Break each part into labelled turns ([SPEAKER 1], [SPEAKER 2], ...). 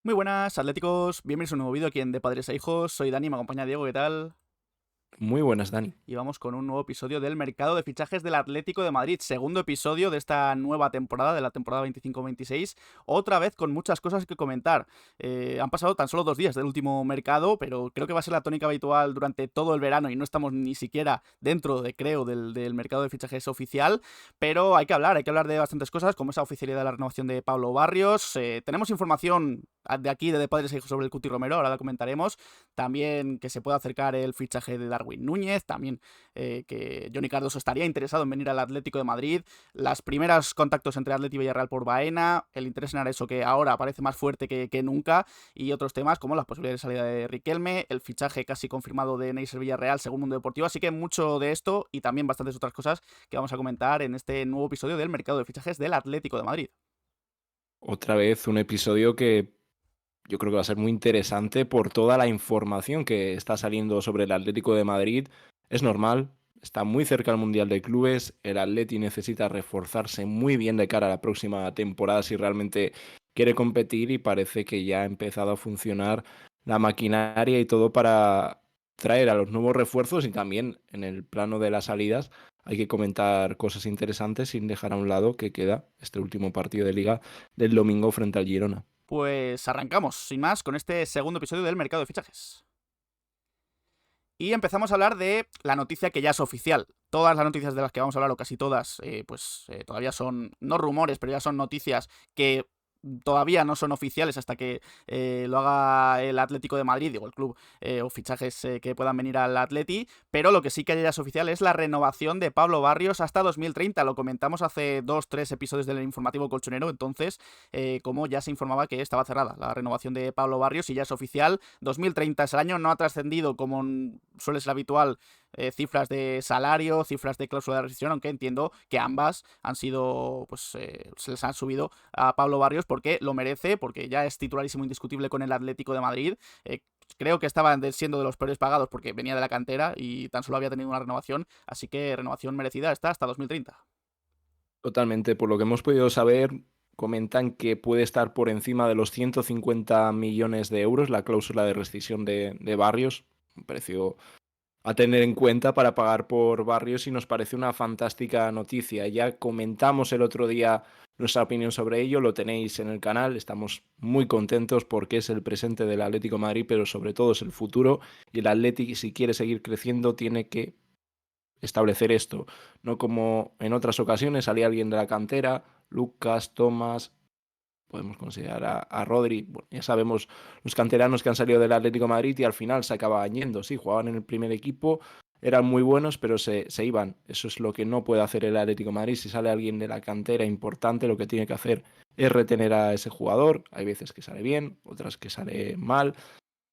[SPEAKER 1] Muy buenas, atléticos. Bienvenidos a un nuevo vídeo aquí en De Padres a Hijos. Soy Dani, me acompaña Diego, ¿qué tal?
[SPEAKER 2] Muy buenas, Dani.
[SPEAKER 1] Y vamos con un nuevo episodio del mercado de fichajes del Atlético de Madrid. Segundo episodio de esta nueva temporada, de la temporada 25-26. Otra vez con muchas cosas que comentar. Han pasado tan solo 2 días del último mercado, pero creo que va a ser la tónica habitual durante todo el verano y no estamos ni siquiera dentro, creo, del mercado de fichajes oficial. Pero hay que hablar de bastantes cosas, como esa oficialidad de la renovación de Pablo Barrios. Tenemos información de aquí, de Padres a Hijos, sobre el Cuti Romero, ahora la comentaremos. También que se pueda acercar el fichaje de Darwin Núñez, también que Johnny Cardoso estaría interesado en venir al Atlético de Madrid, las primeras contactos entre Atleti y Villarreal por Baena, el interés en Areso que ahora parece más fuerte que nunca, y otros temas como las posibilidades de salida de Riquelme, el fichaje casi confirmado de Neisser Villarreal según Mundo Deportivo, así que mucho de esto y también bastantes otras cosas que vamos a comentar en este nuevo episodio del mercado de fichajes del Atlético de Madrid.
[SPEAKER 2] Otra vez un episodio que yo creo que va a ser muy interesante por toda la información que está saliendo sobre el Atlético de Madrid. Es normal, está muy cerca el Mundial de Clubes, el Atleti necesita reforzarse muy bien de cara a la próxima temporada si realmente quiere competir y parece que ya ha empezado a funcionar la maquinaria y todo para traer a los nuevos refuerzos y también en el plano de las salidas hay que comentar cosas interesantes sin dejar a un lado que queda este último partido de liga del domingo frente al Girona.
[SPEAKER 1] Pues arrancamos, sin más, con este segundo episodio del mercado de fichajes. Y empezamos a hablar de la noticia que ya es oficial. Todas las noticias de las que vamos a hablar, o casi todas, todavía son, no rumores, pero ya son noticias que todavía no son oficiales hasta que lo haga el Atlético de Madrid, digo, el club, o fichajes que puedan venir al Atleti, pero lo que sí que ya es oficial es la renovación de Pablo Barrios hasta 2030. Lo comentamos hace 2-3 episodios del informativo colchonero, entonces, como ya se informaba que estaba cerrada la renovación de Pablo Barrios y ya es oficial. 2030 es el año, no ha trascendido como suele ser habitual cifras de salario, cifras de cláusula de rescisión, aunque entiendo que ambas han sido, se les han subido a Pablo Barrios porque lo merece, porque ya es titularísimo indiscutible con el Atlético de Madrid. Creo que estaba siendo de los peores pagados porque venía de la cantera y tan solo había tenido una renovación, así que renovación merecida está hasta 2030.
[SPEAKER 2] Totalmente, por lo que hemos podido saber, comentan que puede estar por encima de los 150 millones de euros la cláusula de rescisión de Barrios, un precio a tener en cuenta para pagar por Barrios y nos parece una fantástica noticia. Ya comentamos el otro día nuestra opinión sobre ello, lo tenéis en el canal, estamos muy contentos porque es el presente del Atlético de Madrid, pero sobre todo es el futuro y el Atlético si quiere seguir creciendo tiene que establecer esto, no como en otras ocasiones salía alguien de la cantera, Lucas, Tomás, podemos considerar a Rodri, bueno, ya sabemos los canteranos que han salido del Atlético de Madrid y al final se acababan yendo, sí, jugaban en el primer equipo, eran muy buenos, pero se iban. Eso es lo que no puede hacer el Atlético de Madrid. Si sale alguien de la cantera importante, lo que tiene que hacer es retener a ese jugador. Hay veces que sale bien, otras que sale mal,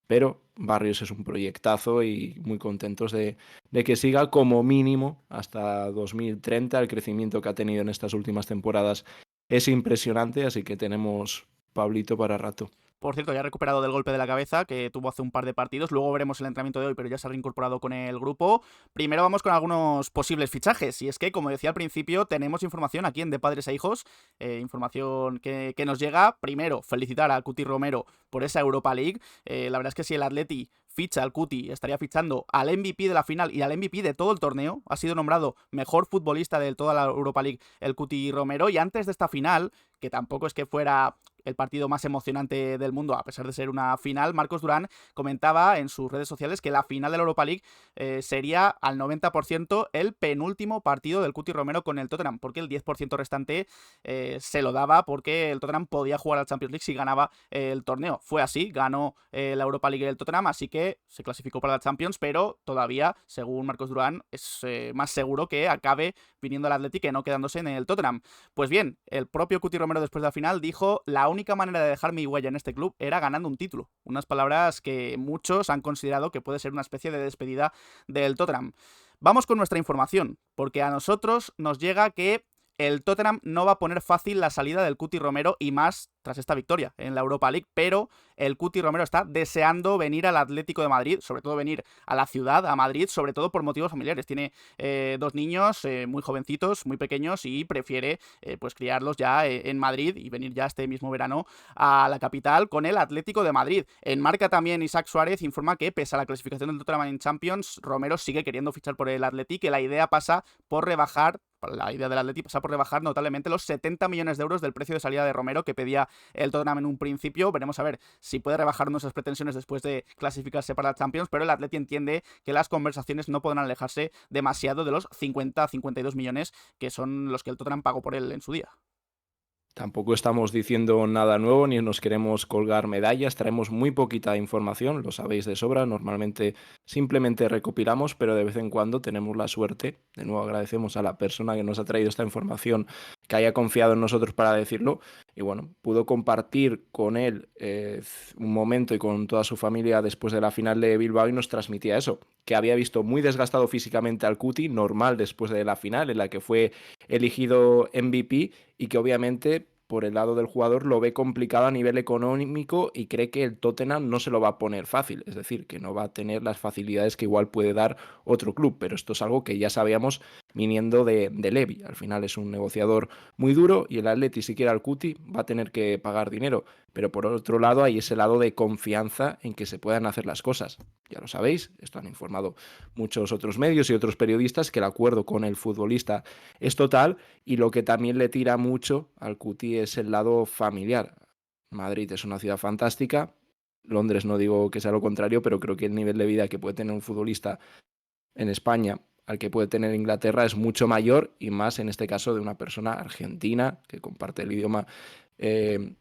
[SPEAKER 2] pero Barrios es un proyectazo y muy contentos de que siga como mínimo hasta 2030. El crecimiento que ha tenido en estas últimas temporadas es impresionante, así que tenemos Pablito para rato.
[SPEAKER 1] Por cierto, ya ha recuperado del golpe de la cabeza que tuvo hace un par de partidos. Luego veremos el entrenamiento de hoy, pero ya se ha reincorporado con el grupo. Primero vamos con algunos posibles fichajes. Y es que, como decía al principio, tenemos información aquí en De Padres a Hijos. Información que nos llega. Primero, felicitar a Cuti Romero por esa Europa League. La verdad es que si el Atleti ficha al Cuti, estaría fichando al MVP de la final y al MVP de todo el torneo. Ha sido nombrado mejor futbolista de toda la Europa League el Cuti Romero. Y antes de esta final, que tampoco es que fuera el partido más emocionante del mundo, a pesar de ser una final, Marcos Durán comentaba en sus redes sociales que la final de la Europa League sería al 90% el penúltimo partido del Cuti Romero con el Tottenham, porque el 10% restante se lo daba porque el Tottenham podía jugar al Champions League si ganaba el torneo. Fue así, ganó la Europa League el Tottenham, así que se clasificó para la Champions, pero todavía, según Marcos Durán, es más seguro que acabe viniendo al Atleti que no quedándose en el Tottenham. Pues bien, el propio Cuti Romero después de la final dijo: la única manera de dejar mi huella en este club era ganando un título. Unas palabras que muchos han considerado que puede ser una especie de despedida del Tottenham. Vamos con nuestra información, porque a nosotros nos llega que el Tottenham no va a poner fácil la salida del Cuti Romero y más tras esta victoria en la Europa League, pero el Cuti Romero está deseando venir al Atlético de Madrid, sobre todo venir a la ciudad, a Madrid, sobre todo por motivos familiares. Tiene 2 niños muy jovencitos, muy pequeños y prefiere pues criarlos ya en Madrid y venir ya este mismo verano a la capital con el Atlético de Madrid. En Marca también Isaac Suárez informa que pese a la clasificación del Tottenham en Champions, Romero sigue queriendo fichar por el Atlético, que la idea pasa por rebajar la idea del Atleti pasa por rebajar notablemente los 70 millones de euros del precio de salida de Romero que pedía el Tottenham en un principio. Veremos a ver si puede rebajar nuestras pretensiones después de clasificarse para la Champions, pero el Atleti entiende que las conversaciones no podrán alejarse demasiado de los 50-52 millones que son los que el Tottenham pagó por él en su día.
[SPEAKER 2] Tampoco estamos diciendo nada nuevo ni nos queremos colgar medallas, traemos muy poquita información, lo sabéis de sobra, normalmente simplemente recopilamos, pero de vez en cuando tenemos la suerte, de nuevo agradecemos a la persona que nos ha traído esta información, que haya confiado en nosotros para decirlo, y bueno, pudo compartir con él un momento y con toda su familia después de la final de Bilbao y nos transmitía eso, que había visto muy desgastado físicamente al Cuti, normal después de la final en la que fue elegido MVP, y que obviamente por el lado del jugador lo ve complicado a nivel económico y cree que el Tottenham no se lo va a poner fácil, es decir, que no va a tener las facilidades que igual puede dar otro club, pero esto es algo que ya sabíamos viniendo de Levy. Al final es un negociador muy duro y el Atleti, si quiere al Cuti, va a tener que pagar dinero, pero por otro lado hay ese lado de confianza en que se puedan hacer las cosas. Ya lo sabéis, esto han informado muchos otros medios y otros periodistas, que el acuerdo con el futbolista es total, y lo que también le tira mucho al Cuti es el lado familiar. Madrid es una ciudad fantástica, Londres no digo que sea lo contrario, pero creo que el nivel de vida que puede tener un futbolista en España al que puede tener Inglaterra es mucho mayor, y más en este caso de una persona argentina que comparte el idioma eh,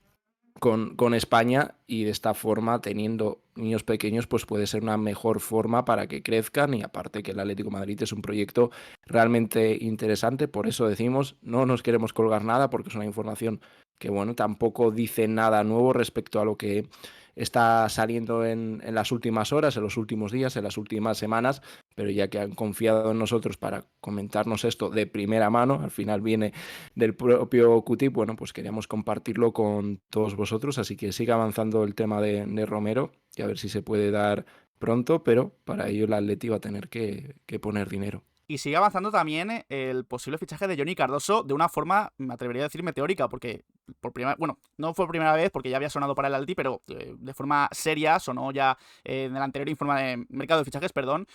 [SPEAKER 2] con España, y de esta forma, teniendo niños pequeños, pues puede ser una mejor forma para que crezcan, y aparte que el Atlético de Madrid es un proyecto realmente interesante, por eso decimos, no nos queremos colgar nada porque es una información que, bueno, tampoco dice nada nuevo respecto a lo que está saliendo en las últimas horas, en los últimos días, en las últimas semanas, pero ya que han confiado en nosotros para comentarnos esto de primera mano, al final viene del propio QTIP, bueno, pues queríamos compartirlo con todos vosotros, así que siga avanzando el tema de Romero y a ver si se puede dar pronto, pero para ello el Atleti va a tener que poner dinero.
[SPEAKER 1] Y sigue avanzando también el posible fichaje de Johnny Cardoso de una forma, me atrevería a decir, meteórica, porque bueno, no fue por primera vez porque ya había sonado para el Atleti, pero de forma seria sonó ya en el anterior informe de mercado de fichajes, perdón,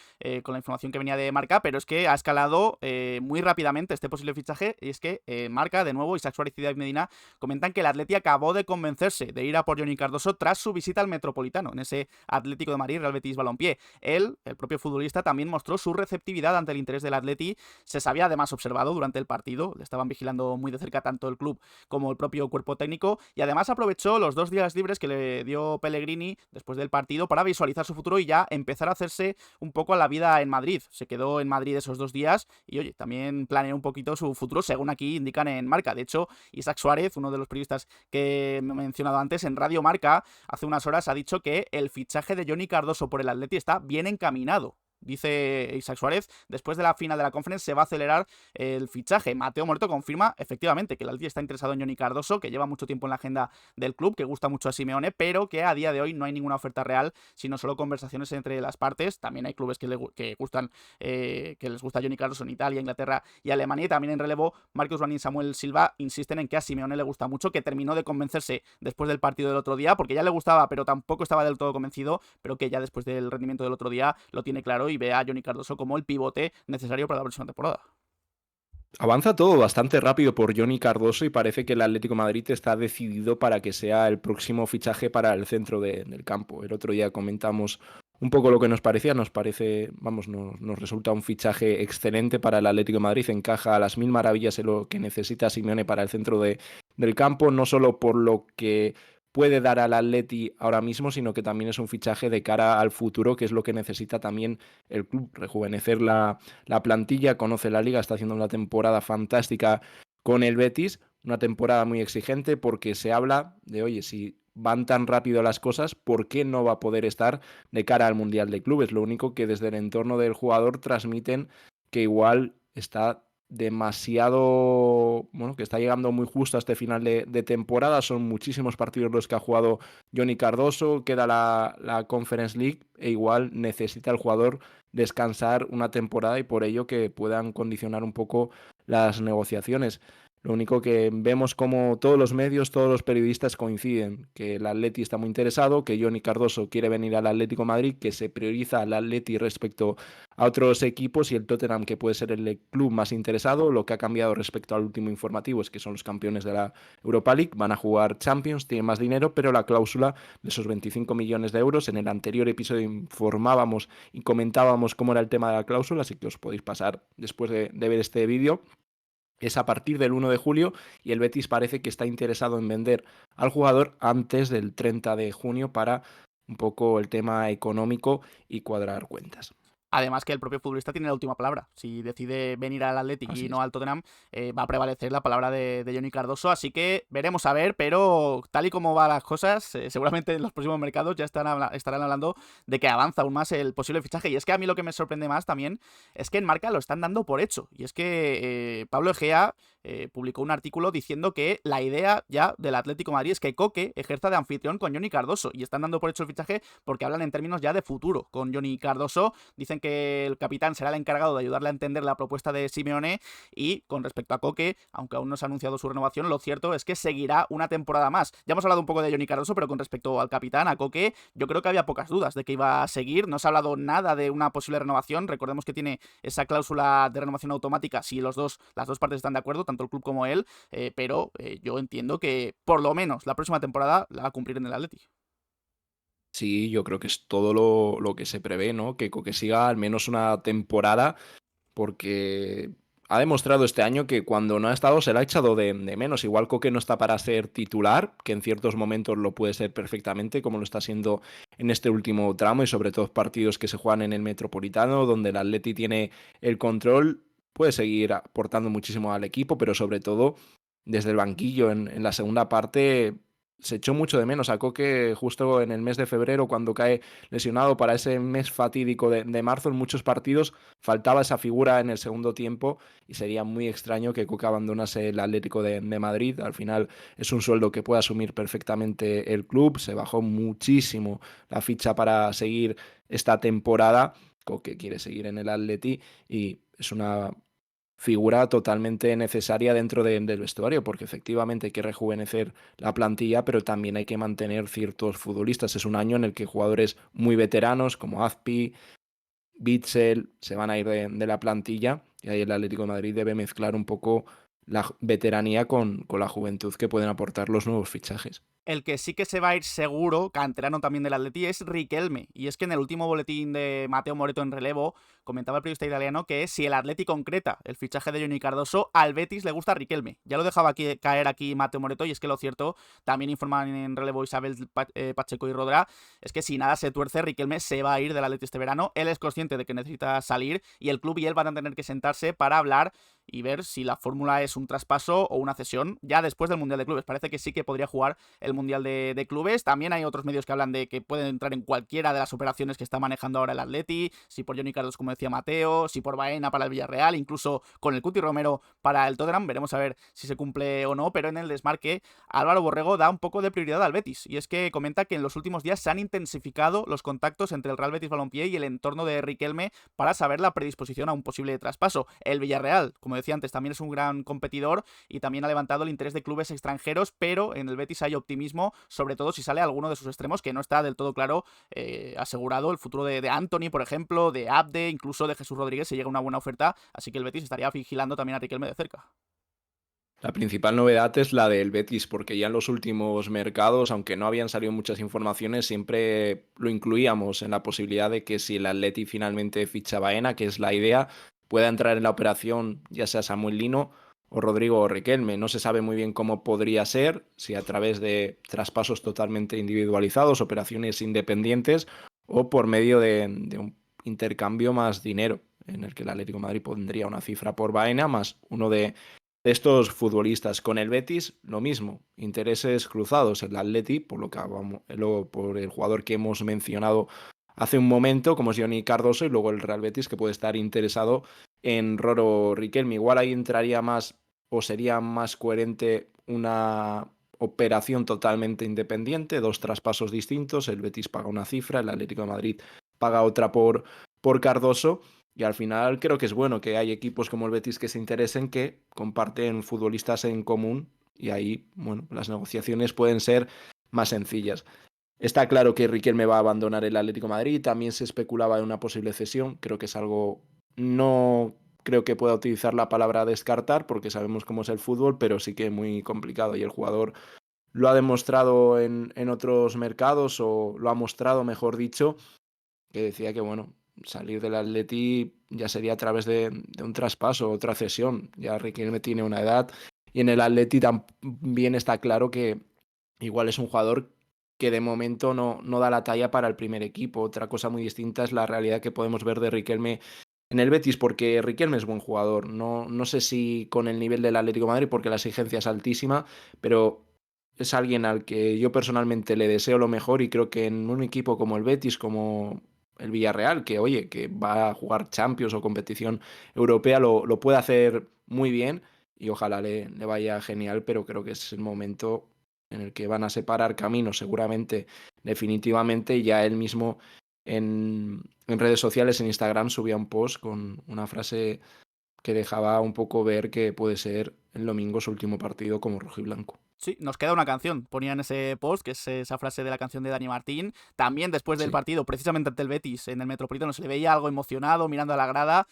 [SPEAKER 1] con la información que venía de Marca, pero es que ha escalado muy rápidamente este posible fichaje, y es que Marca, de nuevo, Isaac Suárez y David Medina comentan que el Atleti acabó de convencerse de ir a por Johnny Cardoso tras su visita al Metropolitano, en ese Atlético de Madrid, Real Betis Balompié. Él, el propio futbolista, también mostró su receptividad ante el interés del Atleti. Se sabía además observado durante el partido, le estaban vigilando muy de cerca tanto el club como el propio cuerpo técnico, y además aprovechó los 2 días libres que le dio Pellegrini después del partido para visualizar su futuro y ya empezar a hacerse un poco a la vida en Madrid. Se quedó en Madrid esos 2 días y, oye, también planeó un poquito su futuro, según aquí indican en Marca. De hecho, Isaac Suárez, uno de los periodistas que me he mencionado antes, en Radio Marca, hace unas horas ha dicho que el fichaje de Johnny Cardoso por el Atleti está bien encaminado. Dice Isaac Suárez, después de la final de la Conference se va a acelerar el fichaje. Mateo Moreto confirma efectivamente que el Atleti está interesado en Johnny Cardoso, que lleva mucho tiempo en la agenda del club, que gusta mucho a Simeone, pero que a día de hoy no hay ninguna oferta real, sino solo conversaciones entre las partes. También hay clubes que gustan, que les gusta Johnny Cardoso en Italia, Inglaterra y Alemania. Y también en relevo, Marcos Rani y Samuel Silva insisten en que a Simeone le gusta mucho, que terminó de convencerse después del partido del otro día, porque ya le gustaba, pero tampoco estaba del todo convencido, pero que ya después del rendimiento del otro día lo tiene claro y ve a Johnny Cardoso como el pivote necesario para la próxima temporada.
[SPEAKER 2] Avanza todo bastante rápido por Johnny Cardoso y parece que el Atlético de Madrid está decidido para que sea el próximo fichaje para el centro del campo. El otro día comentamos un poco lo que nos parecía, nos parece, vamos, nos resulta un fichaje excelente para el Atlético de Madrid, encaja a las mil maravillas en lo que necesita Simeone para el centro del campo, no solo por lo que puede dar al Atleti ahora mismo, sino que también es un fichaje de cara al futuro, que es lo que necesita también el club, rejuvenecer la plantilla, conoce la liga, está haciendo una temporada fantástica con el Betis, una temporada muy exigente porque se habla de, oye, si van tan rápido las cosas, ¿por qué no va a poder estar de cara al Mundial de Clubes? Lo único que desde el entorno del jugador transmiten que igual está demasiado, bueno, que está llegando muy justo a este final de temporada. Son muchísimos partidos los que ha jugado Johnny Cardoso, queda la Conference League e igual necesita el jugador descansar una temporada y por ello que puedan condicionar un poco las negociaciones. Lo único que vemos como todos los medios, todos los periodistas coinciden que el Atleti está muy interesado, que Johnny Cardoso quiere venir al Atlético de Madrid, que se prioriza al Atleti respecto a otros equipos y el Tottenham que puede ser el club más interesado. Lo que ha cambiado respecto al último informativo es que son los campeones de la Europa League, van a jugar Champions, tienen más dinero, pero la cláusula de esos 25 millones de euros, en el anterior episodio informábamos y comentábamos cómo era el tema de la cláusula, así que os podéis pasar después de ver este vídeo. Es a partir del 1 de julio y el Betis parece que está interesado en vender al jugador antes del 30 de junio para un poco el tema económico y cuadrar cuentas.
[SPEAKER 1] Además que el propio futbolista tiene la última palabra. Si decide venir al Athletic
[SPEAKER 2] Así
[SPEAKER 1] y
[SPEAKER 2] es.
[SPEAKER 1] no al Tottenham, va a prevalecer la palabra de Johnny Cardoso. Así que veremos a ver, pero tal y como van las cosas, seguramente en los próximos mercados ya estarán hablando de que avanza aún más el posible fichaje. Y es que a mí lo que me sorprende más también es que en Marca lo están dando por hecho. Y es que Pablo Egea publicó un artículo diciendo que la idea ya del Atlético de Madrid es que Coque ejerza de anfitrión con Johnny Cardoso. Y están dando por hecho el fichaje porque hablan en términos ya de futuro con Johnny Cardoso. Dicen que el capitán será el encargado de ayudarle a entender la propuesta de Simeone y con respecto a Coque, aunque aún no se ha anunciado su renovación, lo cierto es que seguirá una temporada más. Ya hemos hablado un poco de Johnny Cardoso, pero con respecto al capitán, a Coque, yo creo que había pocas dudas de que iba a seguir. No se ha hablado nada de una posible renovación. Recordemos que tiene esa cláusula de renovación automática si las dos partes están de acuerdo, tanto el club como él, pero yo entiendo que por lo menos la próxima temporada la va a cumplir en el Atleti.
[SPEAKER 2] Sí, yo creo que es todo lo que se prevé, ¿no? Que Coque siga al menos una temporada, porque ha demostrado este año que cuando no ha estado se le ha echado de menos. Igual Coque no está para ser titular, que en ciertos momentos lo puede ser perfectamente, como lo está siendo en este último tramo y sobre todo partidos que se juegan en el Metropolitano, donde el Atleti tiene el control, puede seguir aportando muchísimo al equipo, pero sobre todo desde el banquillo en la segunda parte se echó mucho de menos a Coque justo en el mes de febrero cuando cae lesionado para ese mes fatídico de marzo en muchos partidos. Faltaba esa figura en el segundo tiempo y sería muy extraño que Coque abandonase el Atlético de Madrid. Al final es un sueldo que puede asumir perfectamente el club. Se bajó muchísimo la ficha para seguir esta temporada. Coque quiere seguir en el Atleti y es una figura totalmente necesaria dentro del vestuario, porque efectivamente hay que rejuvenecer la plantilla, pero también hay que mantener ciertos futbolistas. Es un año en el que jugadores muy veteranos como Azpi, Bitzel se van a ir de la plantilla y ahí el Atlético de Madrid debe mezclar un poco la veteranía con la juventud que pueden aportar los nuevos fichajes.
[SPEAKER 1] El que sí que se va a ir seguro, canterano también del Atleti, es Riquelme. Y es que en el último boletín de Mateo Moreto en relevo, comentaba el periodista italiano que si el Atleti concreta el fichaje de Johnny Cardoso, al Betis le gusta Riquelme. Ya lo dejaba caer aquí Mateo Moreto, y es que lo cierto, también informan en relevo Isabel Pacheco y Rodra, es que si nada se tuerce, Riquelme se va a ir del Atleti este verano. Él es consciente de que necesita salir y el club y él van a tener que sentarse para hablar y ver si la fórmula es un traspaso o una cesión ya después del Mundial de Clubes. Parece que sí que podría jugar el Mundial de Clubes. También hay otros medios que hablan de que pueden entrar en cualquiera de las operaciones que está manejando ahora el Atleti, si por Johnny Carlos, como decía Mateo, si por Baena para el Villarreal, incluso con el Cuti Romero para el Tottenham. Veremos a ver si se cumple o no, pero en el desmarque Álvaro Borrego da un poco de prioridad al Betis, y es que comenta que en los últimos días se han intensificado los contactos entre el Real Betis Balompié y el entorno de Riquelme para saber la predisposición a un posible traspaso. El Villarreal, como decía antes, también es un gran competidor y también ha levantado el interés de clubes extranjeros, pero en el Betis hay optimismo, sobre todo si sale alguno de sus extremos, que no está del todo claro asegurado. El futuro de Anthony, por ejemplo, de Abde, incluso de Jesús Rodríguez, si llega una buena oferta, así que el Betis estaría vigilando también a Riquelme de cerca.
[SPEAKER 2] La principal novedad es la del Betis, porque ya en los últimos mercados, aunque no habían salido muchas informaciones, siempre lo incluíamos en la posibilidad de que si el Atleti finalmente ficha a Baena, que es la idea, pueda entrar en la operación ya sea Samuel Lino o Rodrigo Riquelme. No se sabe muy bien cómo podría ser, si a través de traspasos totalmente individualizados, operaciones independientes o por medio de un intercambio más dinero, en el que el Atlético de Madrid pondría una cifra por Baena más uno de estos futbolistas. Con el Betis, lo mismo, intereses cruzados. El Atleti, por por el jugador que hemos mencionado hace un momento, como es Johnny Cardoso, y luego el Real Betis, que puede estar interesado en Roro Riquelme. Igual ahí entraría más o sería más coherente una operación totalmente independiente, 2 traspasos distintos, el Betis paga una cifra, el Atlético de Madrid paga otra por Cardoso, y al final creo que es bueno que hay equipos como el Betis que se interesen, que comparten futbolistas en común, y ahí, bueno, las negociaciones pueden ser más sencillas. Está claro que Riquelme va a abandonar el Atlético de Madrid, también se especulaba de una posible cesión, creo que es algo, no creo que pueda utilizar la palabra descartar, porque sabemos cómo es el fútbol, pero sí que es muy complicado, y el jugador lo ha demostrado en otros mercados, o lo ha mostrado, mejor dicho, que decía que, bueno, salir del Atleti ya sería a través de un traspaso, otra cesión. Ya Riquelme tiene una edad, y en el Atleti también está claro que igual es un jugador que de momento no da la talla para el primer equipo. Otra cosa muy distinta es la realidad que podemos ver de Riquelme en el Betis, porque Riquelme es buen jugador. No sé si con el nivel del Atlético de Madrid, porque la exigencia es altísima, pero es alguien al que yo personalmente le deseo lo mejor, y creo que en un equipo como el Betis, como el Villarreal, que oye, que va a jugar Champions o competición europea, lo puede hacer muy bien, y ojalá le vaya genial, pero creo que es el momento en el que van a separar caminos seguramente definitivamente, y ya él mismo en redes sociales, en Instagram, subía un post con una frase que dejaba un poco ver que puede ser el domingo su último partido como rojiblanco.
[SPEAKER 1] Sí, nos queda una canción, ponía en ese post, que es esa frase de la canción de Dani Martín. También después del
[SPEAKER 2] Sí.
[SPEAKER 1] partido, precisamente ante el Betis, en el Metropolitano, se le veía algo emocionado, mirando a la grada.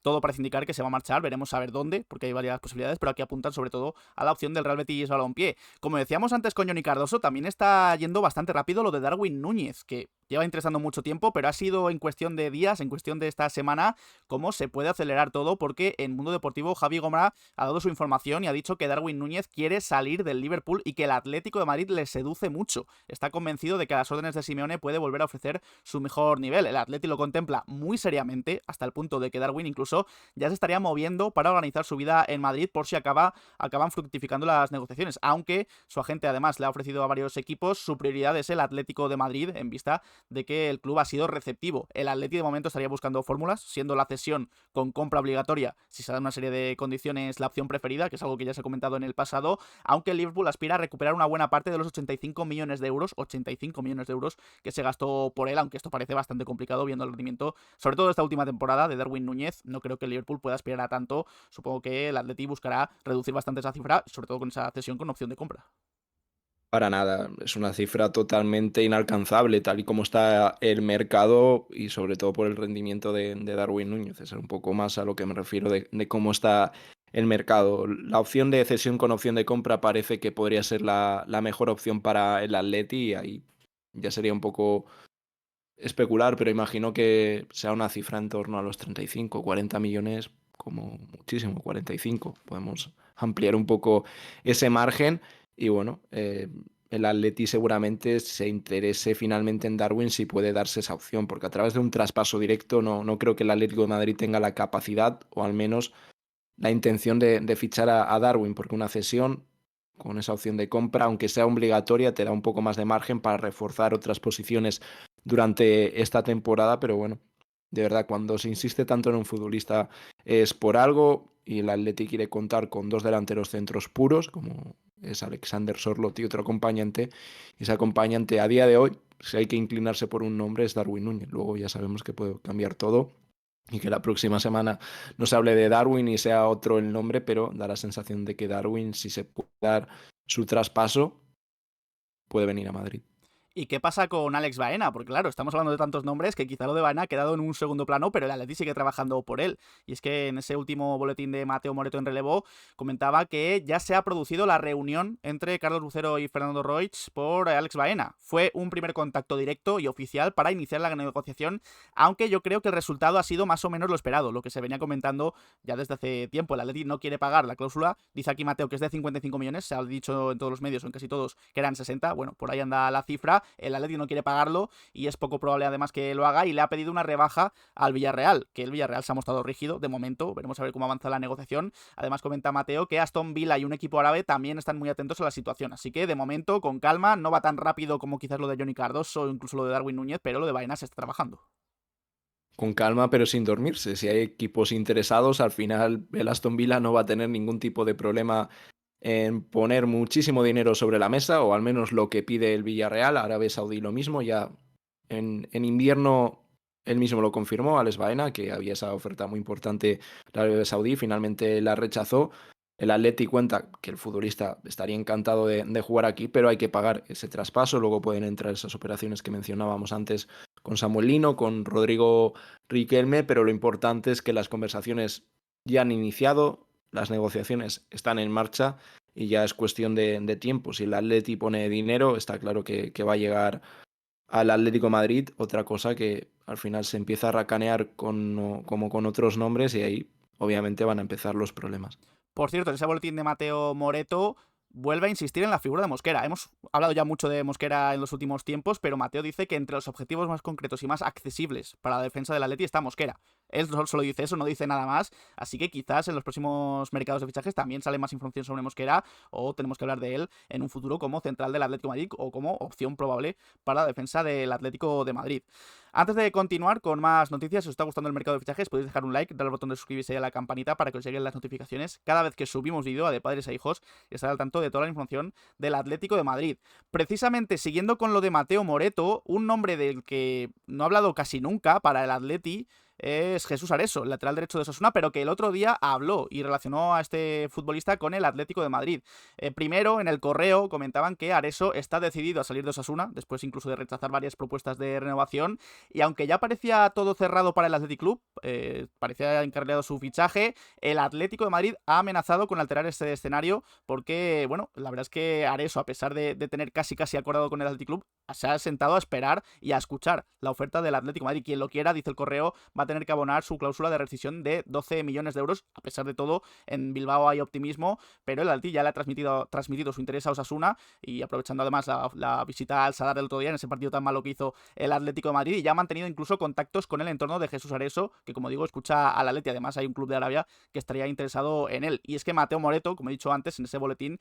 [SPEAKER 1] Todo parece indicar que se va a marchar, veremos a ver dónde, porque hay varias posibilidades, pero aquí apuntan sobre todo a la opción del Real Betis Balompié. Como decíamos antes con Johnny Cardoso, también está yendo bastante rápido lo de Darwin Núñez, que lleva interesando mucho tiempo, pero ha sido en cuestión de días, en cuestión de esta semana, cómo se puede acelerar todo, porque en Mundo Deportivo Javi Gomara ha dado su información y ha dicho que Darwin Núñez quiere salir del Liverpool y que el Atlético de Madrid le seduce mucho. Está convencido de que a las órdenes de Simeone puede volver a ofrecer su mejor nivel. El Atlético lo contempla muy seriamente, hasta el punto de que Darwin incluso ya se estaría moviendo para organizar su vida en Madrid por si acaban fructificando las negociaciones, aunque su agente además le ha ofrecido a varios equipos. Su prioridad es el Atlético de Madrid, en vista de que el club ha sido receptivo. El Atlético de momento estaría buscando fórmulas, siendo la cesión con compra obligatoria, si se da una serie de condiciones, la opción preferida, que es algo que ya se ha comentado en el pasado, aunque el Liverpool aspira a recuperar una buena parte de los 85 millones de euros, 85 millones de euros que se gastó por él, aunque esto parece bastante complicado viendo el rendimiento, sobre todo esta última temporada de Darwin Núñez. No creo que el Liverpool pueda aspirar a tanto. Supongo que el Atleti buscará reducir bastante esa cifra, sobre todo con esa cesión con opción de compra.
[SPEAKER 2] Para nada, es una cifra totalmente inalcanzable, tal y como está el mercado, y sobre todo por el rendimiento de Darwin Núñez. Es un poco más a lo que me refiero de cómo está el mercado. La opción de cesión con opción de compra parece que podría ser la mejor opción para el Atleti, y ahí ya sería un poco especular, pero imagino que sea una cifra en torno a los 35, 40 millones, como muchísimo, 45. Podemos ampliar un poco ese margen, y bueno, el Atleti seguramente se interese finalmente en Darwin si puede darse esa opción, porque a través de un traspaso directo no creo que el Atlético de Madrid tenga la capacidad, o al menos la intención de fichar a Darwin, porque una cesión con esa opción de compra, aunque sea obligatoria, te da un poco más de margen para reforzar otras posiciones durante esta temporada, pero bueno, de verdad, cuando se insiste tanto en un futbolista es por algo, y el Atleti quiere contar con 2 delanteros centros puros, como es Alexander Sorloth y otro acompañante, y ese acompañante a día de hoy, si hay que inclinarse por un nombre, es Darwin Núñez. Luego ya sabemos que puede cambiar todo, y que la próxima semana no se hable de Darwin y sea otro el nombre, pero da la sensación de que Darwin, si se puede dar su traspaso, puede venir a Madrid.
[SPEAKER 1] ¿Y qué pasa con Alex Baena? Porque claro, estamos hablando de tantos nombres que quizá lo de Baena ha quedado en un segundo plano, pero el Atleti sigue trabajando por él. Y es que en ese último boletín de Mateo Moreto en relevo comentaba que ya se ha producido la reunión entre Carlos Bucero y Fernando Roig por Alex Baena. Fue un primer contacto directo y oficial para iniciar la negociación, aunque yo creo que el resultado ha sido más o menos lo esperado, lo que se venía comentando ya desde hace tiempo. El Atleti no quiere pagar la cláusula, dice aquí Mateo que es de 55 millones, se ha dicho en todos los medios o en casi todos que eran 60, bueno, por ahí anda la cifra. El Atleti no quiere pagarlo y es poco probable además que lo haga, y le ha pedido una rebaja al Villarreal, que el Villarreal se ha mostrado rígido de momento. Veremos a ver cómo avanza la negociación. Además comenta Mateo que Aston Villa y un equipo árabe también están muy atentos a la situación, así que de momento con calma, no va tan rápido como quizás lo de Johnny Cardoso o incluso lo de Darwin Núñez, pero lo de Baena se está trabajando.
[SPEAKER 2] con calma, pero sin dormirse. Si hay equipos interesados, al final el Aston Villa no va a tener ningún tipo de problema en poner muchísimo dinero sobre la mesa, o al menos lo que pide el Villarreal. Arabia Saudí lo mismo, ya en invierno él mismo lo confirmó, Alex Baena, que había esa oferta muy importante de Arabia Saudí, finalmente la rechazó. El Atleti cuenta que el futbolista estaría encantado de jugar aquí, pero hay que pagar ese traspaso. Luego pueden entrar esas operaciones que mencionábamos antes con Samuel Lino, con Rodrigo Riquelme, pero lo importante es que las conversaciones ya han iniciado, las negociaciones están en marcha y ya es cuestión de tiempo. Si el Atleti pone dinero, está claro que va a llegar al Atlético de Madrid. Otra cosa que al final se empieza a racanear como con otros nombres y ahí obviamente van a empezar los problemas.
[SPEAKER 1] Por cierto, en ese boletín de Mateo Moreto vuelve a insistir en la figura de Mosquera. Hemos hablado ya mucho de Mosquera en los últimos tiempos, pero Mateo dice que entre los objetivos más concretos y más accesibles para la defensa del Atleti está Mosquera. Él solo dice eso, no dice nada más, así que quizás en los próximos mercados de fichajes también sale más información sobre Mosquera, o tenemos que hablar de él en un futuro como central del Atlético de Madrid o como opción probable para la defensa del Atlético de Madrid. Antes de continuar con más noticias, si os está gustando el mercado de fichajes, podéis dejar un like, dar al botón de suscribirse y a la campanita para que os lleguen las notificaciones cada vez que subimos vídeo a De Padres a Hijos y estar al tanto de toda la información del Atlético de Madrid. Precisamente siguiendo con lo de Mateo Moreto, un nombre del que no he hablado casi nunca para el Atleti es Jesús Areso, el lateral derecho de Osasuna, pero que el otro día habló y relacionó a este futbolista con el Atlético de Madrid. Primero, en el correo comentaban que Areso está decidido a salir de Osasuna, después incluso de rechazar varias propuestas de renovación, y aunque ya parecía todo cerrado para el Athletic Club, parecía encarrilado su fichaje, el Atlético de Madrid ha amenazado con alterar este escenario porque, bueno, la verdad es que Areso, a pesar de tener casi acordado con el Athletic Club, se ha sentado a esperar y a escuchar la oferta del Atlético de Madrid. Quien lo quiera, dice el correo, va a tener que abonar su cláusula de rescisión de 12 millones de euros. A pesar de todo, en Bilbao hay optimismo, pero el Atleti ya le ha transmitido su interés a Osasuna, y aprovechando además la visita al Sadar del otro día en ese partido tan malo que hizo el Atlético de Madrid, y ya ha mantenido incluso contactos con el entorno de Jesús Areso, que como digo, escucha al Atleti. Además hay un club de Arabia que estaría interesado en él. Y es que Mateo Moreto, como he dicho antes en ese boletín,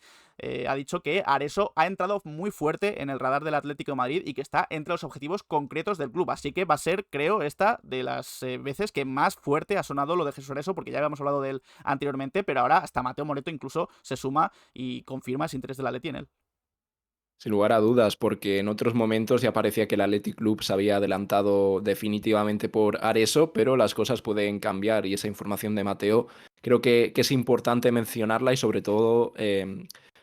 [SPEAKER 1] ha dicho que Areso ha entrado muy fuerte en el radar del Atlético de Madrid y que está entre los objetivos concretos del club. Así que va a ser, creo, esta de las veces que más fuerte ha sonado lo de Jesús Areso, porque ya habíamos hablado de él anteriormente, pero ahora hasta Mateo Moreto incluso se suma y confirma ese interés del Atleti en él.
[SPEAKER 2] Sin lugar a dudas, porque en otros momentos ya parecía que el Athletic Club se había adelantado definitivamente por Areso, pero las cosas pueden cambiar y esa información de Mateo creo que es importante mencionarla y sobre todo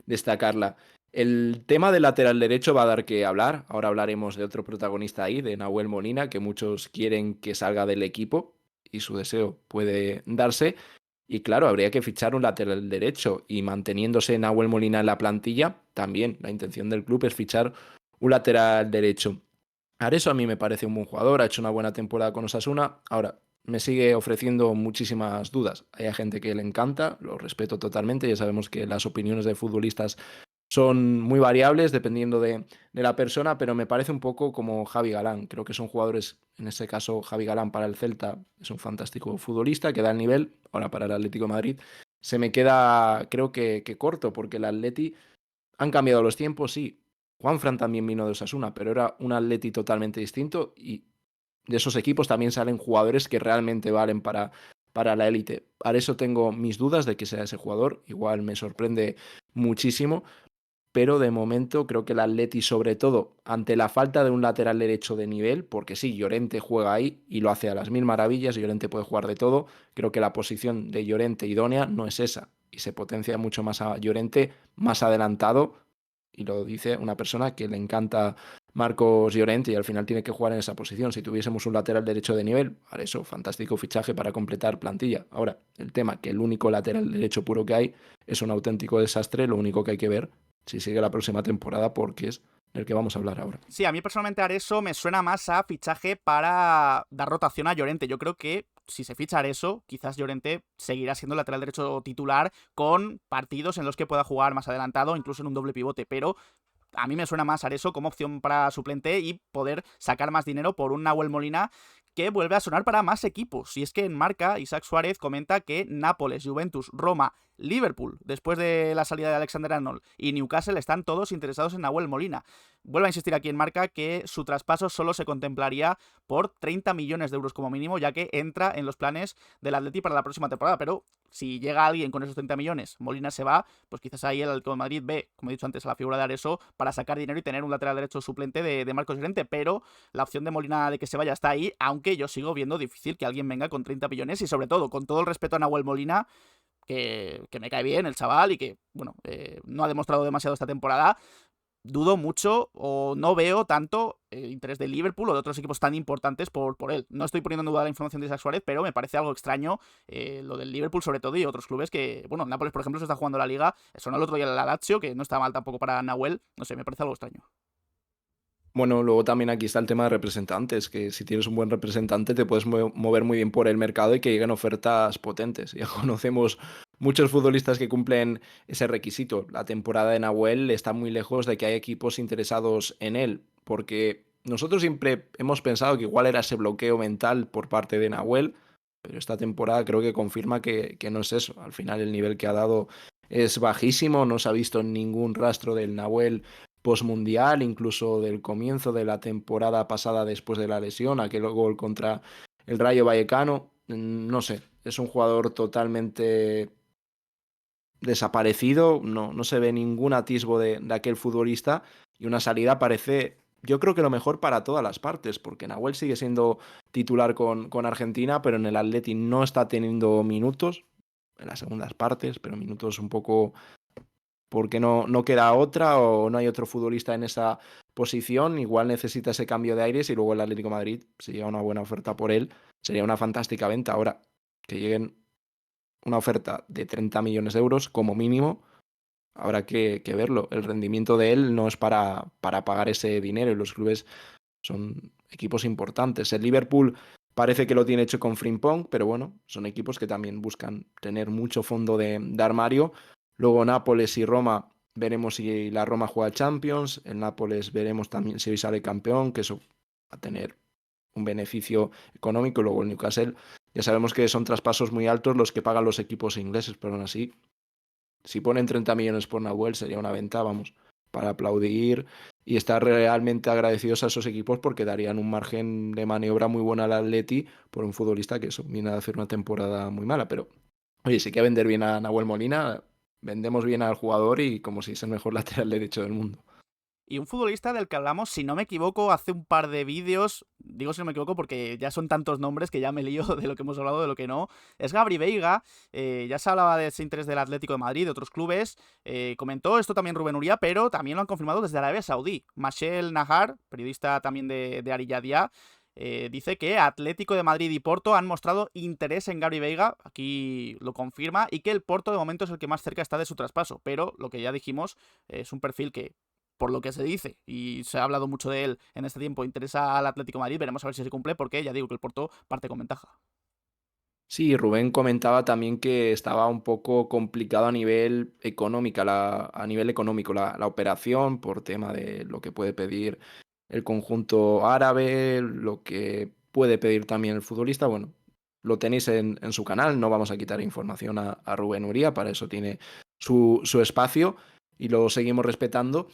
[SPEAKER 2] destacarla. El tema del lateral derecho va a dar que hablar. Ahora hablaremos de otro protagonista ahí, de Nahuel Molina, que muchos quieren que salga del equipo y su deseo puede darse. Y claro, habría que fichar un lateral derecho y manteniéndose Nahuel Molina en la plantilla, también la intención del club es fichar un lateral derecho. Areso a mí me parece un buen jugador, ha hecho una buena temporada con Osasuna. Ahora, me sigue ofreciendo muchísimas dudas. Hay gente que le encanta, lo respeto totalmente, ya sabemos que las opiniones de futbolistas son muy variables dependiendo de la persona, pero me parece un poco como Javi Galán. Creo que son jugadores, en este caso Javi Galán para el Celta es un fantástico futbolista que da el nivel. Ahora para el Atlético de Madrid se me queda, creo que corto, porque el Atleti han cambiado los tiempos, sí. Juanfran también vino de Osasuna, pero era un Atleti totalmente distinto y de esos equipos también salen jugadores que realmente valen para la élite. Para eso tengo mis dudas de que sea ese jugador. Igual me sorprende muchísimo, pero de momento creo que el Atleti, sobre todo ante la falta de un lateral derecho de nivel, porque sí, Llorente juega ahí y lo hace a las mil maravillas, Llorente puede jugar de todo, creo que la posición de Llorente idónea no es esa, y se potencia mucho más a Llorente más adelantado, y lo dice una persona que le encanta Marcos Llorente y al final tiene que jugar en esa posición. Si tuviésemos un lateral derecho de nivel, para eso, fantástico fichaje para completar plantilla. Ahora, el tema que el único lateral derecho puro que hay es un auténtico desastre, lo único que hay que ver si sigue la próxima temporada, porque es el que vamos a hablar ahora.
[SPEAKER 1] Sí, a mí personalmente Areso me suena más a fichaje para dar rotación a Llorente. Yo creo que si se ficha Areso, quizás Llorente seguirá siendo el lateral derecho titular con partidos en los que pueda jugar más adelantado, incluso en un doble pivote, pero a mí me suena más Areso como opción para suplente y poder sacar más dinero por un Nahuel Molina que vuelve a sonar para más equipos. Y es que en Marca, Isaac Suárez comenta que Nápoles, Juventus, Roma, Liverpool, después de la salida de Alexander-Arnold, y Newcastle están todos interesados en Nahuel Molina. vuelve a insistir aquí en Marca que su traspaso solo se contemplaría por 30 millones de euros como mínimo, ya que entra en los planes del Atleti para la próxima temporada, pero si llega alguien con esos 30 millones, Molina se va, pues quizás ahí el Atlético de Madrid ve, como he dicho antes, a la figura de Areso para sacar dinero y tener un lateral derecho suplente de Marcos Llorente, pero la opción de Molina de que se vaya está ahí, aunque yo sigo viendo difícil que alguien venga con 30 millones y sobre todo, con todo el respeto a Nahuel Molina, que me cae bien el chaval y que, bueno, no ha demostrado demasiado esta temporada, dudo mucho o no veo tanto interés de Liverpool o de otros equipos tan importantes por él. No estoy poniendo en duda la información de Isaac Suárez, pero me parece algo extraño lo del Liverpool sobre todo y otros clubes que, bueno, Nápoles por ejemplo se está jugando la Liga, sonó el otro día la Lazio, que no está mal tampoco para Nahuel, no sé, me parece algo extraño.
[SPEAKER 2] Bueno, luego también aquí está el tema de representantes, que si tienes un buen representante te puedes mover muy bien por el mercado y que lleguen ofertas potentes. Ya conocemos muchos futbolistas que cumplen ese requisito. La temporada de Nahuel está muy lejos de que hay equipos interesados en él, porque nosotros siempre hemos pensado que igual era ese bloqueo mental por parte de Nahuel, pero esta temporada creo que confirma que no es eso. Al final el nivel que ha dado es bajísimo, no se ha visto ningún rastro del Nahuel postmundial, incluso del comienzo de la temporada pasada después de la lesión, aquel gol contra el Rayo Vallecano. No sé, es un jugador totalmente desaparecido, no se ve ningún atisbo de aquel futbolista y una salida parece, yo creo que lo mejor para todas las partes, porque Nahuel sigue siendo titular con Argentina, pero en el Atleti no está teniendo minutos, en las segundas partes, pero minutos un poco porque no queda otra o no hay otro futbolista en esa posición, igual necesita ese cambio de aires y luego el Atlético de Madrid, si llega una buena oferta por él, sería una fantástica venta. Ahora, que lleguen una oferta de 30 millones de euros como mínimo, habrá que verlo. El rendimiento de él no es para pagar ese dinero y los clubes son equipos importantes. El Liverpool parece que lo tiene hecho con Frimpong, pero bueno, son equipos que también buscan tener mucho fondo de armario. Luego Nápoles y Roma, veremos si la Roma juega Champions. El Nápoles veremos también si hoy sale campeón, que eso va a tener un beneficio económico. Luego el Newcastle, ya sabemos que son traspasos muy altos los que pagan los equipos ingleses, pero aún así, si ponen 30 millones por Nahuel sería una venta, vamos, para aplaudir y estar realmente agradecidos a esos equipos porque darían un margen de maniobra muy bueno al Atleti por un futbolista que eso viene a hacer una temporada muy mala. Pero, oye, si hay que vender bien a Nahuel Molina, vendemos bien al jugador y como si es el mejor lateral derecho del mundo.
[SPEAKER 1] Y un futbolista del que hablamos, si no me equivoco, hace un par de vídeos, digo si no me equivoco porque ya son tantos nombres que ya me lío de lo que hemos hablado, de lo que no, es Gabri Veiga, ya se hablaba de ese interés del Atlético de Madrid, de otros clubes, comentó esto también Rubén Uría, pero también lo han confirmado desde Arabia Saudí. Mashel Nahar, periodista también de Al Yadia, dice que Atlético de Madrid y Porto han mostrado interés en Gabri Veiga, aquí lo confirma, y que el Porto de momento es el que más cerca está de su traspaso, pero lo que ya dijimos es un perfil que por lo que se dice, y se ha hablado mucho de él en este tiempo, interesa al Atlético de Madrid, veremos a ver si se cumple, porque ya digo que el Porto parte con ventaja.
[SPEAKER 2] Sí, Rubén comentaba también que estaba un poco complicado a nivel económico, la operación por tema de lo que puede pedir el conjunto árabe, lo que puede pedir también el futbolista. Bueno, lo tenéis en su canal, no vamos a quitar información a Rubén Uría, para eso tiene su espacio y lo seguimos respetando.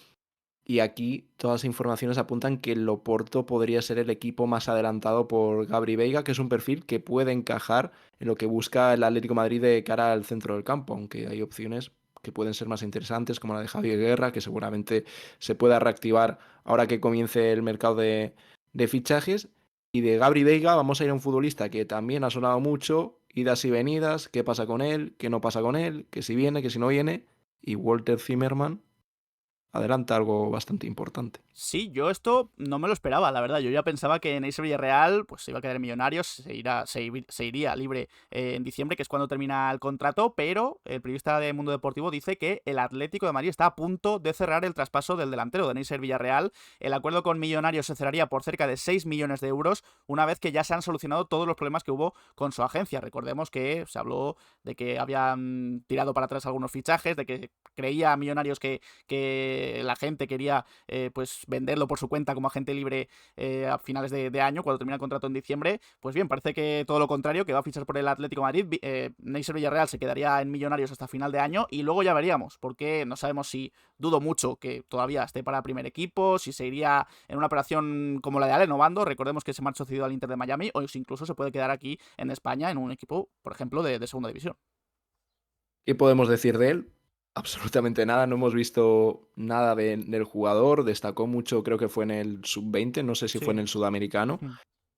[SPEAKER 2] Y aquí todas las informaciones apuntan que el Oporto podría ser el equipo más adelantado por Gabri Veiga, que es un perfil que puede encajar en lo que busca el Atlético de Madrid de cara al centro del campo, aunque hay opciones que pueden ser más interesantes, como la de Javier Guerra, que seguramente se pueda reactivar ahora que comience el mercado de fichajes. Y de Gabri Veiga vamos a ir a un futbolista que también ha sonado mucho, idas y venidas, qué pasa con él, qué no pasa con él, que si viene, que si no viene, y Walter Zimmerman adelanta algo bastante importante.
[SPEAKER 1] Sí, yo esto no me lo esperaba, la verdad. Yo ya pensaba que Neisser Villarreal pues, se iba a quedar en Millonarios, se iría libre en diciembre, que es cuando termina el contrato, pero el periodista de Mundo Deportivo dice que el Atlético de Madrid está a punto de cerrar el traspaso del delantero de Neisser Villarreal. El acuerdo con Millonarios se cerraría por cerca de 6 millones de euros, una vez que ya se han solucionado todos los problemas que hubo con su agencia. Recordemos que se habló de que habían tirado para atrás algunos fichajes, de que creía Millonarios que la gente quería pues venderlo por su cuenta como agente libre a finales de año, cuando termina el contrato en diciembre. Pues bien, parece que todo lo contrario, que va a fichar por el Atlético de Madrid. Neisser Villarreal se quedaría en Millonarios hasta final de año y luego ya veríamos, porque no sabemos si, dudo mucho que todavía esté para primer equipo, si se iría en una operación como la de Ale Novando, recordemos que se marchó cedido al Inter de Miami, o si incluso se puede quedar aquí en España en un equipo, por ejemplo, de segunda división.
[SPEAKER 2] ¿Qué podemos decir de él? Absolutamente nada, no hemos visto nada del jugador, destacó mucho, creo que fue en el sub-20, no sé si fue en
[SPEAKER 1] Sí.
[SPEAKER 2] el sudamericano,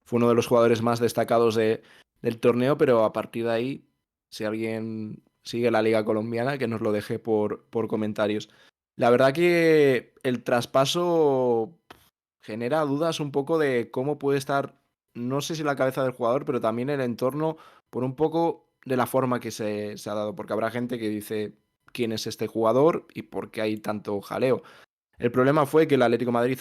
[SPEAKER 2] fue uno de los jugadores más destacados del torneo, pero a partir de ahí, si alguien sigue la liga colombiana, que nos lo deje por comentarios. La verdad que el traspaso genera dudas un poco de cómo puede estar, no sé si la cabeza del jugador, pero también el entorno, por un poco de la forma que se ha dado, porque habrá gente que dice quién es este jugador y por qué hay tanto jaleo. El problema fue que el Atlético de Madrid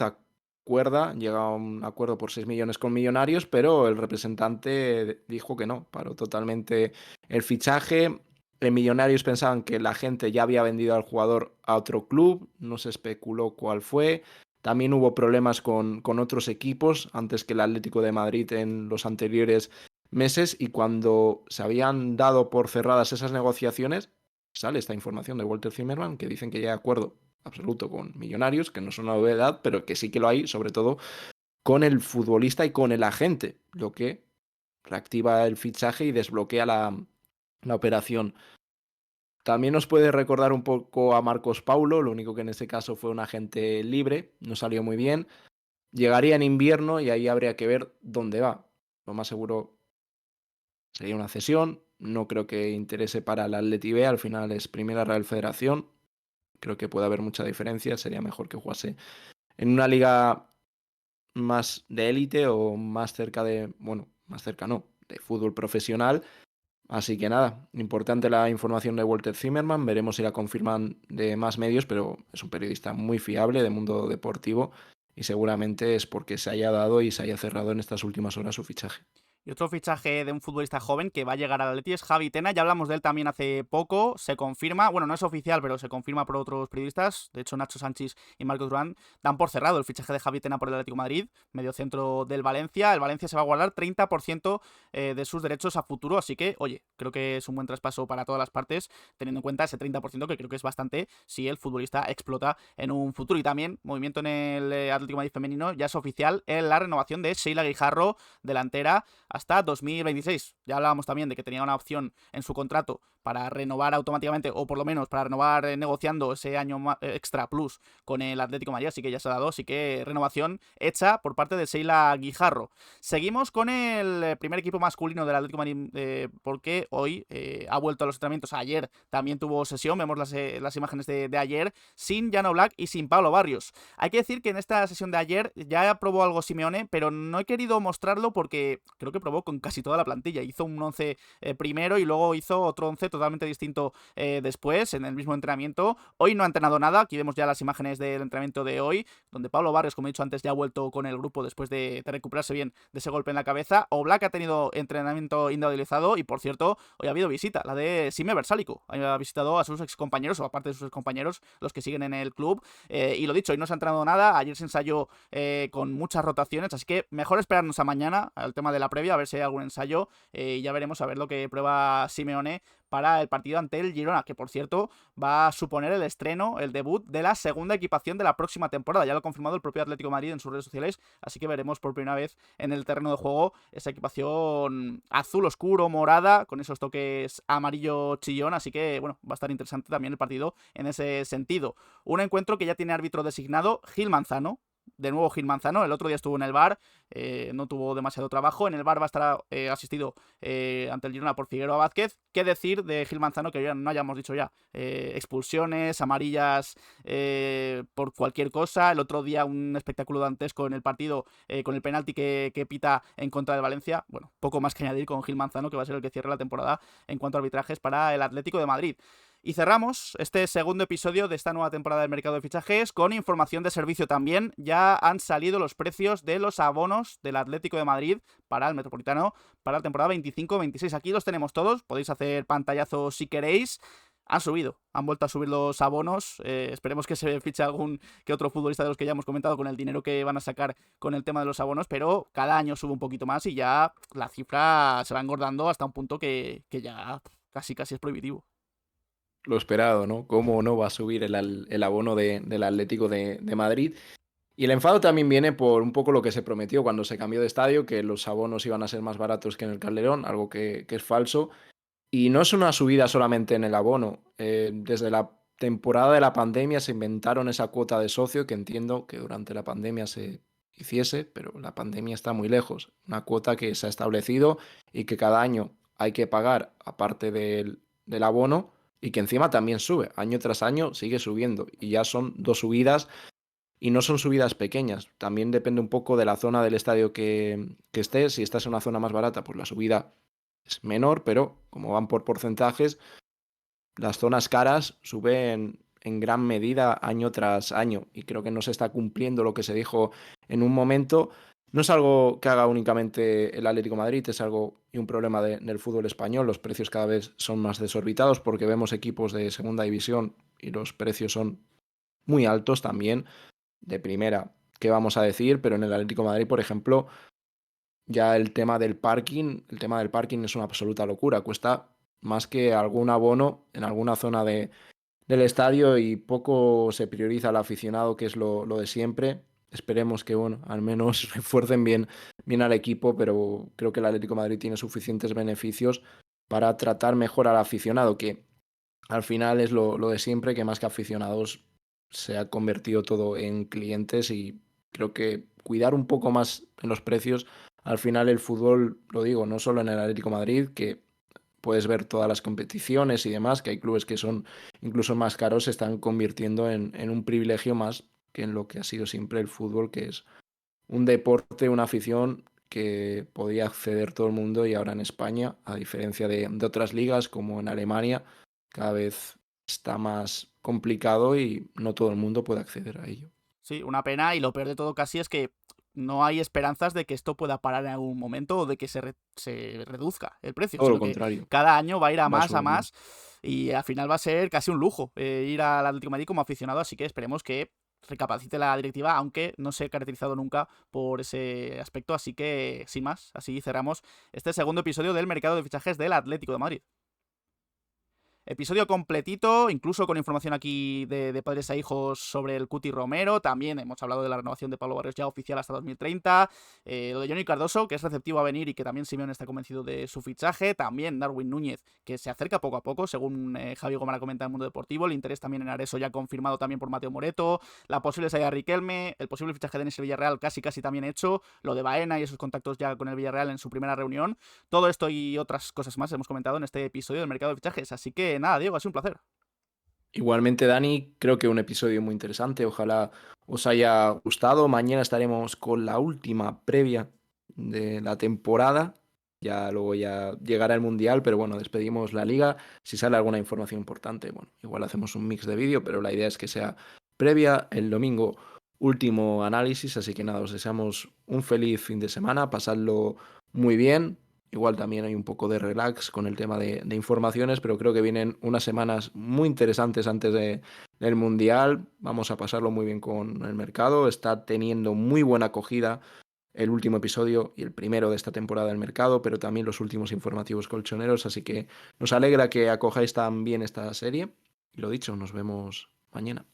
[SPEAKER 2] llega a un acuerdo por 6 millones con Millonarios, pero el representante dijo que no, paró totalmente el fichaje. En Millonarios pensaban que la gente ya había vendido al jugador a otro club, no se especuló cuál fue. También hubo problemas con otros equipos antes que el Atlético de Madrid en los anteriores meses, y cuando se habían dado por cerradas esas negociaciones, sale esta información de Walter Zimmerman que dicen que ya hay acuerdo absoluto con Millonarios, que no es una novedad, pero que sí que lo hay, sobre todo con el futbolista y con el agente, lo que reactiva el fichaje y desbloquea la operación. También nos puede recordar un poco a Marcos Paulo, lo único que en este caso fue un agente libre, no salió muy bien. Llegaría en invierno y ahí habría que ver dónde va. Lo más seguro sería una cesión, no creo que interese para el Atleti B, al final es Primera Real Federación, creo que puede haber mucha diferencia, sería mejor que jugase en una liga más de élite o más cerca de, bueno, más cerca no, de fútbol profesional. Así que nada, importante la información de Walter Zimmerman, veremos si la confirman de más medios, pero es un periodista muy fiable de mundo deportivo y seguramente es porque se haya dado y se haya cerrado en estas últimas horas su fichaje.
[SPEAKER 1] Y otro fichaje de un futbolista joven que va a llegar al Atleti es Javi Tena. Ya hablamos de él también hace poco. Se confirma, bueno, no es oficial, pero se confirma por otros periodistas. De hecho, Nacho Sánchez y Marcos Durán dan por cerrado el fichaje de Javi Tena por el Atlético de Madrid, mediocentro del Valencia. El Valencia se va a guardar 30% de sus derechos a futuro, así que, oye, creo que es un buen traspaso para todas las partes, teniendo en cuenta ese 30% que creo que es bastante si el futbolista explota en un futuro. Y también, movimiento en el Atlético de Madrid femenino, ya es oficial en la renovación de Sheila Guijarro, delantera, hasta 2026. Ya hablábamos también de que tenía una opción en su contrato para renovar automáticamente, o por lo menos para renovar negociando ese año extra plus con el Atlético de Madrid, así que ya se ha dado, así que renovación hecha por parte de Sheila Guijarro. Seguimos con el primer equipo masculino del Atlético de Madrid, porque hoy ha vuelto a los entrenamientos. Ayer también tuvo sesión, vemos las imágenes de ayer, sin Jan Oblak y sin Pablo Barrios. Hay que decir que en esta sesión de ayer ya probó algo Simeone, pero no he querido mostrarlo porque creo que probó con casi toda la plantilla. Hizo un 11 primero y luego hizo otro 11 totalmente distinto después, en el mismo entrenamiento. Hoy no ha entrenado nada, aquí vemos ya las imágenes del entrenamiento de hoy, donde Pablo Barrios, como he dicho antes, ya ha vuelto con el grupo después de recuperarse bien de ese golpe en la cabeza. Oblak ha tenido entrenamiento individualizado y, por cierto, hoy ha habido visita, la de Sime Versálico. Ha visitado a sus excompañeros, o aparte de sus excompañeros, los que siguen en el club. Y lo dicho, hoy no se ha entrenado nada, ayer se ensayó con muchas rotaciones, así que mejor esperarnos a mañana al tema de la previa, a ver si hay algún ensayo, y ya veremos a ver lo que prueba Simeone para el partido ante el Girona, que por cierto va a suponer el estreno, el debut de la segunda equipación de la próxima temporada. Ya lo ha confirmado el propio Atlético de Madrid en sus redes sociales, así que veremos por primera vez en el terreno de juego esa equipación azul oscuro, morada, con esos toques amarillo chillón, así que bueno, va a estar interesante también el partido en ese sentido. Un encuentro que ya tiene árbitro designado, Gil Manzano. De nuevo Gil Manzano, el otro día estuvo en el VAR, no tuvo demasiado trabajo. En el VAR va a estar asistido ante el Girona por Figueroa Vázquez. ¿Qué decir de Gil Manzano que ya no hayamos dicho ya? Expulsiones, amarillas por cualquier cosa. El otro día un espectáculo dantesco en el partido con el penalti que pita en contra de Valencia. Bueno, poco más que añadir con Gil Manzano, que va a ser el que cierre la temporada en cuanto a arbitrajes para el Atlético de Madrid. Y cerramos este segundo episodio de esta nueva temporada del mercado de fichajes con información de servicio también. Ya han salido los precios de los abonos del Atlético de Madrid para el Metropolitano para la temporada 25-26. Aquí los tenemos todos, podéis hacer pantallazo si queréis. han vuelto a subir los abonos. Esperemos que se fiche algún que otro futbolista de los que ya hemos comentado con el dinero que van a sacar con el tema de los abonos, pero cada año sube un poquito más y ya la cifra se va engordando hasta un punto que ya casi es prohibitivo.
[SPEAKER 2] Lo esperado, ¿no? ¿Cómo no va a subir el abono del Atlético de Madrid? Y el enfado también viene por un poco lo que se prometió cuando se cambió de estadio, que los abonos iban a ser más baratos que en el Calderón, algo que es falso. Y no es una subida solamente en el abono. Desde la temporada de la pandemia se inventaron esa cuota de socio, que entiendo que durante la pandemia se hiciese, pero la pandemia está muy lejos. Una cuota que se ha establecido y que cada año hay que pagar, aparte del abono, y que encima también sube. Año tras año sigue subiendo. Y ya son 2 subidas y no son subidas pequeñas. También depende un poco de la zona del estadio que estés. Si estás en una zona más barata, pues la subida es menor, pero como van por porcentajes, las zonas caras suben en gran medida año tras año. Y creo que no se está cumpliendo lo que se dijo en un momento. No es algo que haga únicamente el Atlético de Madrid, es algo y un problema del fútbol español. Los precios cada vez son más desorbitados porque vemos equipos de segunda división y los precios son muy altos también de primera, ¿qué vamos a decir? Pero en el Atlético de Madrid, por ejemplo, ya el tema del parking es una absoluta locura. Cuesta más que algún abono en alguna zona del estadio y poco se prioriza al aficionado, que es lo de siempre. Esperemos que, bueno, al menos refuercen bien al equipo, pero creo que el Atlético de Madrid tiene suficientes beneficios para tratar mejor al aficionado, que al final es lo de siempre, que más que aficionados se ha convertido todo en clientes y creo que cuidar un poco más en los precios, al final el fútbol, lo digo, no solo en el Atlético de Madrid, que puedes ver todas las competiciones y demás, que hay clubes que son incluso más caros, se están convirtiendo en un privilegio más que en lo que ha sido siempre el fútbol, que es un deporte, una afición que podía acceder todo el mundo y ahora en España, a diferencia de otras ligas como en Alemania, cada vez está más complicado y no todo el mundo puede acceder a ello.
[SPEAKER 1] Sí, una pena, y lo peor de todo casi es que no hay esperanzas de que esto pueda parar en algún momento o de que se reduzca el precio,
[SPEAKER 2] Todo lo
[SPEAKER 1] sino que
[SPEAKER 2] contrario,
[SPEAKER 1] cada año va a ir
[SPEAKER 2] va
[SPEAKER 1] a
[SPEAKER 2] subiendo.
[SPEAKER 1] más, y al final va a ser casi un lujo ir al Atlético de Madrid como aficionado, así que esperemos que recapacite la directiva, aunque no se ha caracterizado nunca por ese aspecto, así que sin más, así cerramos este segundo episodio del mercado de fichajes del Atlético de Madrid. Episodio completito, incluso con información aquí de padres a hijos sobre el Cuti Romero. También hemos hablado de la renovación de Pablo Barrios ya oficial hasta 2030. Lo de Johnny Cardoso, que es receptivo a venir y que también Simeone está convencido de su fichaje. También Darwin Núñez, que se acerca poco a poco, según Javi Gómez comenta en el Mundo Deportivo. El interés también en Areso ya confirmado también por Mateo Moreto. La posible salida de Riquelme. El posible fichaje de Denis el Villarreal casi también hecho. Lo de Baena y esos contactos ya con el Villarreal en su primera reunión. Todo esto y otras cosas más hemos comentado en este episodio del mercado de fichajes. Así que nada, Diego, ha sido un placer.
[SPEAKER 2] Igualmente, Dani, creo que un episodio muy interesante. Ojalá os haya gustado. Mañana estaremos con la última previa de la temporada. Ya luego ya llegará el Mundial, pero bueno, despedimos la liga. Si sale alguna información importante, bueno, igual hacemos un mix de vídeo, pero la idea es que sea previa. El domingo, último análisis. Así que nada, os deseamos un feliz fin de semana. Pasadlo muy bien. Igual también hay un poco de relax con el tema de informaciones, pero creo que vienen unas semanas muy interesantes antes del Mundial. Vamos a pasarlo muy bien con el mercado. Está teniendo muy buena acogida el último episodio y el primero de esta temporada del mercado, pero también los últimos informativos colchoneros. Así que nos alegra que acojáis tan bien esta serie. Y lo dicho, nos vemos mañana.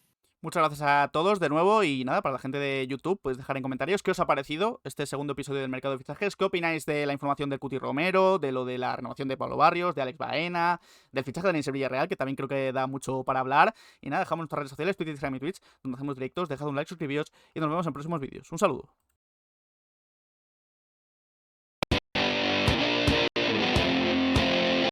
[SPEAKER 1] Muchas gracias a todos de nuevo, y nada, para la gente de YouTube, podéis dejar en comentarios qué os ha parecido este segundo episodio del mercado de fichajes, qué opináis de la información del Cuti Romero, de lo de la renovación de Pablo Barrios, de Alex Baena, del fichaje de Denis el Villarreal, que también creo que da mucho para hablar. Y nada, dejamos nuestras redes sociales, Twitter, Instagram y Twitch, donde hacemos directos. Dejad un like, suscribíos y nos vemos en próximos vídeos. Un saludo.